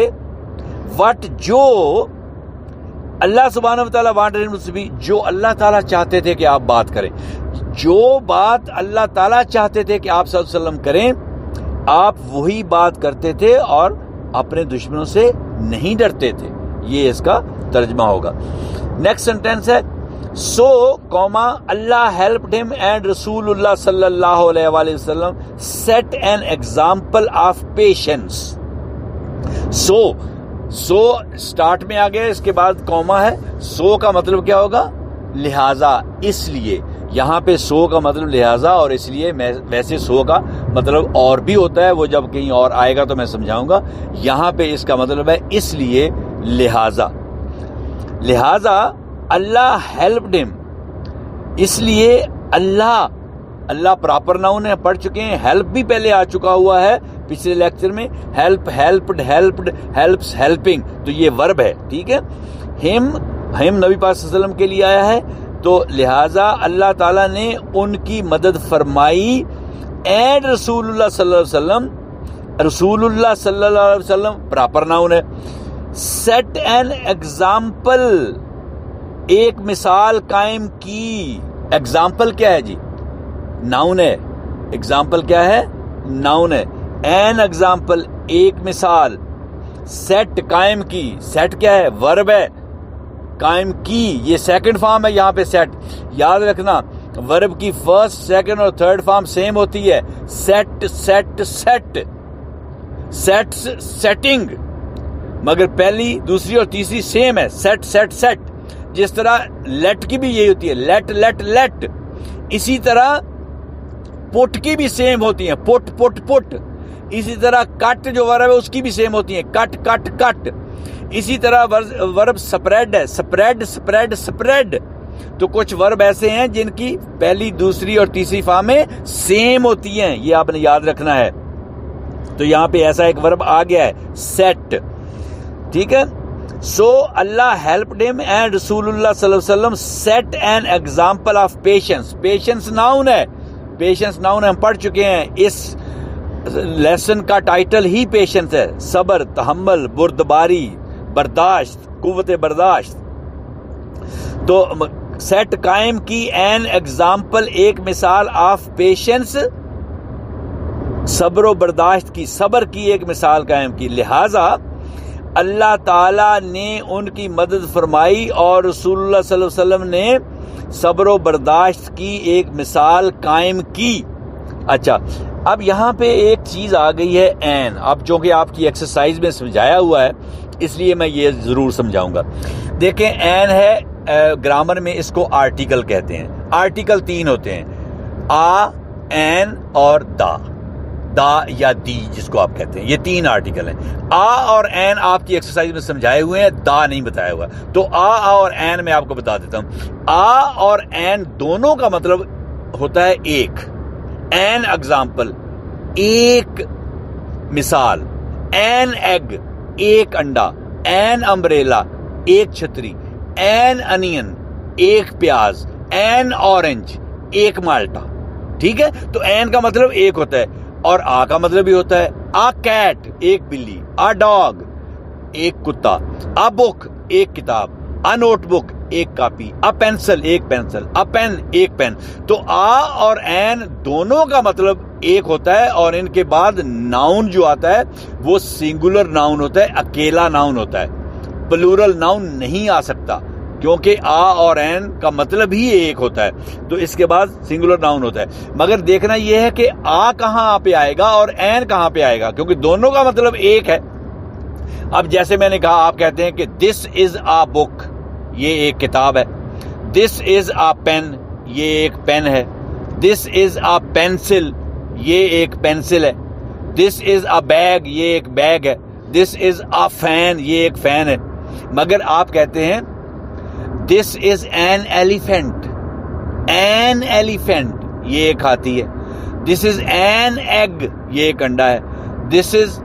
Speaker 2: وٹ, جو اللہ سبحانہ و تعالیٰ وانٹڈ ہم ٹو اسپیک, جو اللہ تعالیٰ چاہتے تھے کہ آپ بات کریں. جو بات اللہ تعالیٰ چاہتے تھے کہ آپ صلی اللہ علیہ وسلم کریں, آپ وہی بات کرتے تھے اور اپنے دشمنوں سے نہیں ڈرتے تھے. یہ اس کا ترجمہ ہوگا. نیکسٹ سینٹینس ہے سو کوما اللہ ہیلپڈ ہم اینڈ رسول اللہ صلی اللہ علیہ وآلہ وسلم set an example of patience. So start میں آ گیا, اس کے بعد کوما ہے. سو کا مطلب کیا ہوگا؟ لہذا, اس لیے. یہاں پہ سو کا مطلب لہذا اور اس لیے. ویسے سو کا مطلب اور بھی ہوتا ہے, وہ جب کہیں اور آئے گا تو میں سمجھاؤں گا. یہاں پہ اس کا مطلب ہے اس لیے, لہذا. لہذا اللہ ہیلپڈ ہم, اس لیے اللہ پراپر ناؤن ہے, پڑھ چکے ہیں. ہیلپ بھی پہلے آ چکا ہوا ہے پچھلے لیکچر میں. Help, helped, helped, helps, helping, تو یہ ورب ہے, ٹھیک ہے. ہم نبی پاک صلی اللہ علیہ وسلم کے لیے آیا ہے, تو لہٰذا اللہ تعالیٰ نے ان کی مدد فرمائی. اینڈ رسول اللہ صلی اللہ علیہ وسلم, رسول اللہ صلی اللہ علیہ وسلم پراپر ناؤن ہے. سیٹ این ایگزامپل, ایک مثال قائم کی. ایگزامپل کیا ہے جی؟ ناؤن ہے. ایگزامپل کیا ہے؟ ناؤن ہے. این ایگزامپل, ایک مثال. سیٹ, قائم کی. سیٹ کیا ہے؟ ورب ہے. قائم کی, یہ سیکنڈ فارم ہے یہاں پہ سیٹ. یاد رکھنا ورب کی فرسٹ, سیکنڈ اور تھرڈ فارم سیم ہوتی ہے. Set, set, set, set, setting, مگر پہلی, دوسری اور تیسری سیم ہے. Set, set, set. جس طرح لیٹ کی بھی یہی ہوتی ہے, لیٹ, لیٹ, لیٹ. اسی طرح پٹ کی بھی سیم ہوتی ہیں, پٹ, پٹ, پٹ. اسی طرح کٹ جو ورب ہے اس کی بھی سیم ہوتی ہیں, کٹ, کٹ, کٹ. اسی طرح ورب سپریڈ ہے, سپریڈ, سپریڈ, سپریڈ. تو کچھ ورب ایسے ہیں جن کی پہلی, دوسری اور تیسری فارمیں سیم ہوتی ہیں, یہ آپ نے یاد رکھنا ہے. تو یہاں پہ ایسا ایک ورب آ گیا ہے, سیٹ, ٹھیک ہے. سو اللہ ہیلپڈ ہم اینڈ رسول اللہ صلی اللہ علیہ وسلم set an example of patience. Patience noun ہے, پیشنس ناؤن ہم پڑھ چکے ہیں. اس لیسن کا ٹائٹل ہی پیشنس ہے. صبر, تحمل, بردباری, برداشت, قوت برداشت. تو سیٹ قائم کی, این ایگزامپل, ایک مثال, آف پیشنس, صبر و برداشت کی, صبر کی ایک مثال قائم کی. لہذا اللہ تعالیٰ نے ان کی مدد فرمائی اور رسول اللہ صلی اللہ علیہ وسلم نے صبر و برداشت کی ایک مثال قائم کی. اچھا, اب یہاں پہ ایک چیز آ گئی ہے این. اب چونکہ آپ کی ایکسرسائز میں سمجھایا ہوا ہے اس لیے میں یہ ضرور سمجھاؤں گا. دیکھیں این ہے, گرامر میں اس کو آرٹیکل کہتے ہیں. آرٹیکل 3 ہوتے ہیں, آ, این اور دا. دا یا دی جس کو آپ کہتے ہیں, یہ 3 آرٹیکل ہیں. آ اور این آپ کی ایکسرسائز میں سمجھائے ہوئے ہیں, دا نہیں بتایا ہوا. تو آ اور این میں آپ کو بتا دیتا ہوں. آ اور این دونوں کا مطلب ہوتا ہے ایک. این ایگزامپل, ایک مثال. این ایگ, ایک انڈا. این امبریلا, ایک چھتری. این انین, ایک پیاز. این اورنج, ایک مالٹا. ٹھیک ہے, تو این کا مطلب ایک ہوتا ہے. اور آ کا مطلب بھی ہوتا ہے آ کیٹ, ایک بلی. آ ڈاگ, ایک کتا. آ بک, ایک کتاب. آ نوٹ بک, ایک کاپی. آ پینسل, ایک پینسل. آ پین, ایک پین. تو آ اور این دونوں کا مطلب ایک ہوتا ہے, اور ان کے بعد ناؤن جو آتا ہے وہ سنگولر ناؤن ہوتا ہے, اکیلا ناؤن ہوتا ہے, پلورل ناؤن نہیں آ سکتا, کیونکہ آ اور این کا مطلب ہی ایک ہوتا ہے, تو اس کے بعد سنگولر ناؤن ہوتا ہے. مگر دیکھنا یہ ہے کہ آ کہاں پہ آئے گا اور این کہاں پہ آئے گا, کیونکہ دونوں کا مطلب ایک ہے. اب جیسے میں نے کہا, آپ کہتے ہیں کہ دس از آ بک, یہ ایک کتاب ہے. دس از آ پین, یہ ایک پین ہے. دس از آ پینسل, یہ ایک پینسل ہے. دس از آ بیگ, یہ ایک بیگ ہے. دس از آ فین, یہ ایک فین ہے. مگر آپ کہتے ہیں this is an elephant, an elephant, یہ ایک ہاتھی ہے. دس از این ایگ, یہ ایک انڈا ہے. دس از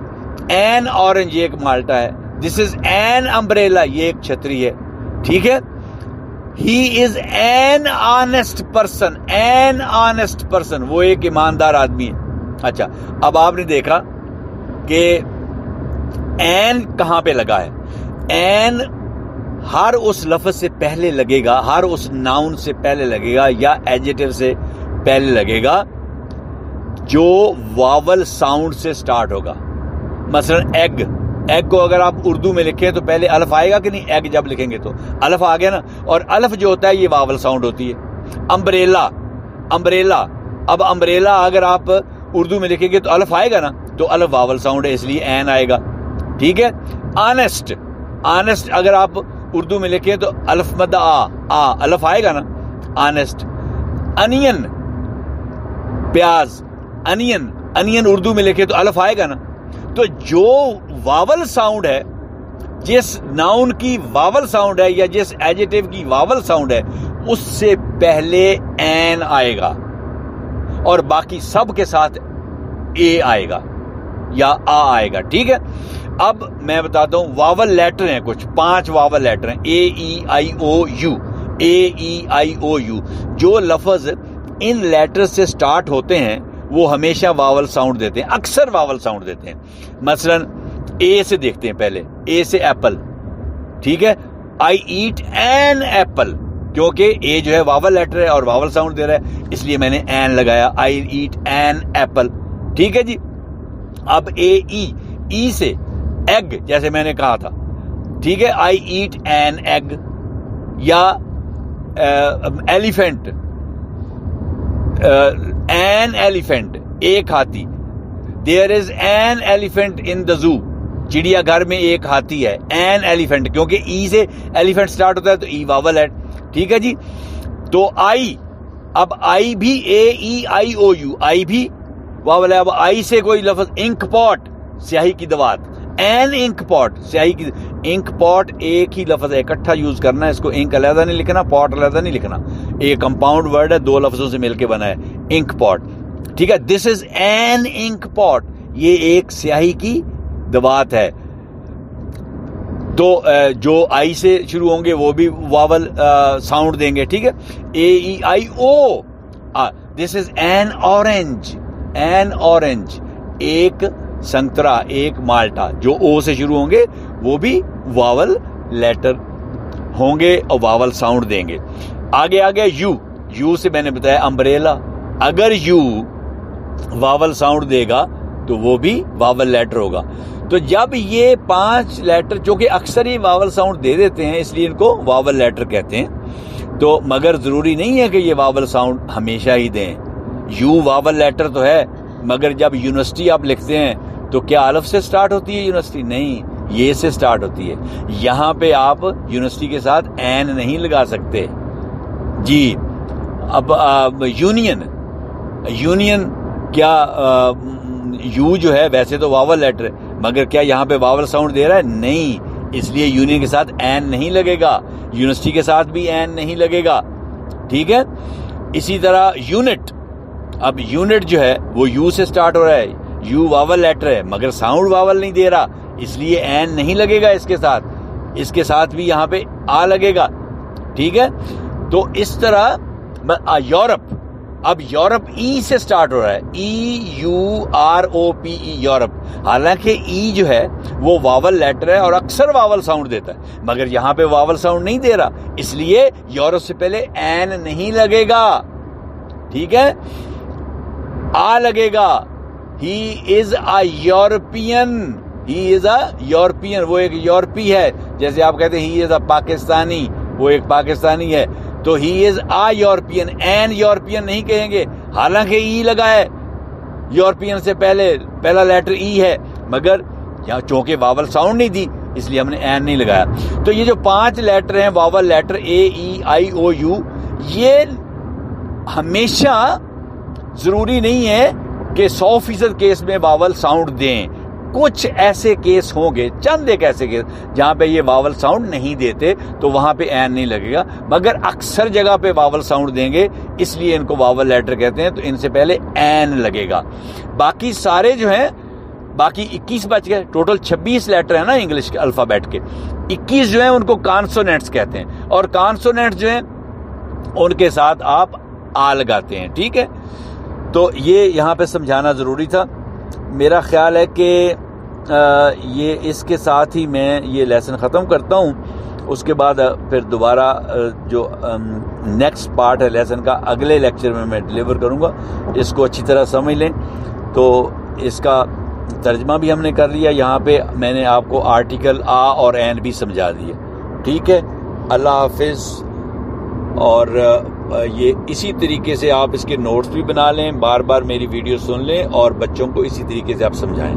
Speaker 2: این اورنج, یہ ایک مالٹا ہے. دس از این امبریلا, یہ ایک چھتری ہے. ٹھیک ہے. He is an honest person, an honest person, وہ ایک ایماندار آدمی ہے. اچھا, اب آپ نے دیکھا کہ این کہاں پہ لگا ہے. این ہر اس لفظ سے پہلے لگے گا, ہر اس ناؤن سے پہلے لگے گا, یا ایڈجیکٹو سے پہلے لگے گا جو واول ساؤنڈ سے سٹارٹ ہوگا. مثلا ایگ, ایگ کو اگر آپ اردو میں لکھیں تو پہلے الف آئے گا کہ نہیں؟ ایگ جب لکھیں گے تو الف آ گیا نا, اور الف جو ہوتا ہے یہ واول ساؤنڈ ہوتی ہے. امبریلا, امبریلا, اب امبریلا اگر آپ اردو میں لکھیں گے تو الف آئے گا نا, تو الف واول ساؤنڈ ہے, اس لیے این آئے گا. ٹھیک ہے. آنیسٹ, آنیسٹ اگر آپ اردو میں لکھیں تو الف مد آ, الف آئے گا نا, آنیسٹ. انین, پیاز, انین, انین اردو میں لکھیں تو الف آئے گا نا. تو جو واول ساؤنڈ ہے, جس ناؤن کی واول ساؤنڈ ہے یا جس ایڈجیکٹو کی واول ساؤنڈ ہے, اس سے پہلے این آئے گا, اور باقی سب کے ساتھ اے آئے گا یا آ آئے گا. ٹھیک ہے. اب میں بتاتا ہوں, واول لیٹر ہیں کچھ, 5 واول لیٹر ہیں, اے E I O you, a E I O you. جو لفظ ان لیٹر سے سٹارٹ ہوتے ہیں وہ ہمیشہ واول ساؤنڈ دیتے ہیں, اکثر واول ساؤنڈ دیتے ہیں. مثلا اے سے دیکھتے ہیں پہلے, اے سے ایپل. ٹھیک ہے. آئی ایٹ این ایپل, کیونکہ اے جو ہے واول لیٹر ہے اور واول ساؤنڈ دے رہا ہے, اس لیے میں نے این لگایا, آئی ایٹ این ایپل. ٹھیک ہے جی. اب اے ای سے ایگ, جیسے میں نے کہا تھا. ٹھیک ہے. آئی ایٹ این ایگ, یا ایلیفینٹ, این ایلیفینٹ, ایک ہاتھی. دیر از این ایلیفینٹ ان دا زو, چڑیا گھر میں ایک ہاتھی ہے. این ایلیفینٹ, کیونکہ ای سے ایلیفینٹ سٹارٹ ہوتا ہے تو ای واول ہے. ٹھیک ہے جی. تو آئی, اب آئی بھی اے ای آئی او یو, آئی بھی واول ہے. اب آئی سے کوئی لفظ, انک پاٹ, سیاہی کی دوات. این انک پاٹ, سیاہی کی, انک پاٹ ایک ہی لفظ ہے, اکٹھا یوز کرنا ہے اس کو, انک علیحدہ نہیں لکھنا, پاٹ علیحدہ نہیں لکھنا. ایک کمپاؤنڈ ورڈ ہے, 2 لفظوں سے مل کے بنا ہے, انک پاٹ. ٹھیک ہے. دس از این انک پاٹ, یہ ایک سیاہی کی دوات ہے. تو جو آئی سے شروع ہوں گے وہ بھی واول ساؤنڈ دیں گے. ٹھیک ہے. A E I O. This is an orange, an orange, ایک سنترا, ایک مالٹا. جو او سے شروع ہوں گے وہ بھی واول لیٹر ہوں گے اور واول ساؤنڈ دیں گے. آگے آ گیا یو. یو سے میں نے بتایا امبریلا, اگر یو واول ساؤنڈ دے گا تو وہ بھی واول لیٹر ہوگا. تو جب یہ 5 لیٹر, جو کہ اکثر ہی واول ساؤنڈ دے دیتے ہیں اس لیے ان کو واول لیٹر کہتے ہیں, تو مگر ضروری نہیں ہے کہ یہ واول ساؤنڈ ہمیشہ ہی دیں. یو واول لیٹر تو ہے, مگر جب یونیورسٹی آپ لکھتے ہیں تو کیا الف سے سٹارٹ ہوتی ہے یونیورسٹی؟ نہیں, یہ سے سٹارٹ ہوتی ہے. یہاں پہ آپ یونیورسٹی کے ساتھ این نہیں لگا سکتے جی. اب یونین, یونین کیا یو جو ہے ویسے تو واول لیٹر ہے, مگر کیا یہاں پہ واول ساؤنڈ دے رہا ہے؟ نہیں, اس لیے یونین کے ساتھ این نہیں لگے گا, یونیورسٹی کے ساتھ بھی این نہیں لگے گا. ٹھیک ہے. اسی طرح یونٹ, اب یونٹ جو ہے وہ یو سے سٹارٹ ہو رہا ہے, یو واول لیٹر ہے مگر ساؤنڈ واول نہیں دے رہا, اس لیے این نہیں لگے گا اس کے ساتھ, اس کے ساتھ بھی یہاں پہ آ لگے گا. ٹھیک ہے. تو اس طرح یورپ, اب یورپ ای سے سٹارٹ ہو رہا ہے, ای یو آر او پی ای, یورپ. حالانکہ ای جو ہے وہ واول لیٹر ہے اور اکثر واول ساؤنڈ دیتا ہے, مگر یہاں پہ واول ساؤنڈ نہیں دے رہا, اس لیے یورپ سے پہلے این نہیں لگے گا. ٹھیک ہے. آ لگے گا. ہی از a European, he is a European, وہ ایک یورپی ہے. جیسے آپ کہتے ہیں ہی از اے پاکستانی, وہ ایک پاکستانی ہے. تو ہی از اے یورپین, این یورپین نہیں کہیں گے, حالانکہ ای لگا ہے یورپین سے پہلے, پہلا لیٹر ای ہے, مگر یہاں چونکہ واول ساؤنڈ نہیں دی اس لیے ہم نے این نہیں لگایا. تو یہ جو 5 لیٹر ہیں واول letter A E I O you, یہ ہمیشہ ضروری نہیں ہے کہ 100% کیس میں واول ساؤنڈ دیں. کچھ ایسے کیس ہوں گے, چند ایک ایسے کیس جہاں پہ یہ واول ساؤنڈ نہیں دیتے تو وہاں پہ این نہیں لگے گا, مگر اکثر جگہ پہ واول ساؤنڈ دیں گے, اس لیے ان کو واول لیٹر کہتے ہیں. تو ان سے پہلے این لگے گا. باقی سارے جو ہیں, باقی 21 بچ گئے, ٹوٹل 26 لیٹر ہیں نا انگلش کے الفابیٹ کے. 21 جو ہیں ان کو کانسونیٹس کہتے ہیں, اور کانسونیٹس جو ہیں ان کے ساتھ آپ آ لگاتے ہیں. ٹھیک ہے, تو یہ یہاں پہ سمجھانا ضروری تھا. میرا خیال ہے کہ یہ اس کے ساتھ ہی میں یہ لیسن ختم کرتا ہوں. اس کے بعد پھر دوبارہ جو نیکسٹ پارٹ ہے لیسن کا اگلے لیکچر میں ڈیلیور کروں گا. اس کو اچھی طرح سمجھ لیں. تو اس کا ترجمہ بھی ہم نے کر لیا. یہاں پہ میں نے آپ کو آرٹیکل آ اور این بھی سمجھا دیے. ٹھیک ہے, اللہ حافظ. اور یہ اسی طریقے سے آپ اس کے نوٹس بھی بنا لیں, بار بار میری ویڈیو سن لیں اور بچوں کو اسی طریقے سے آپ سمجھائیں.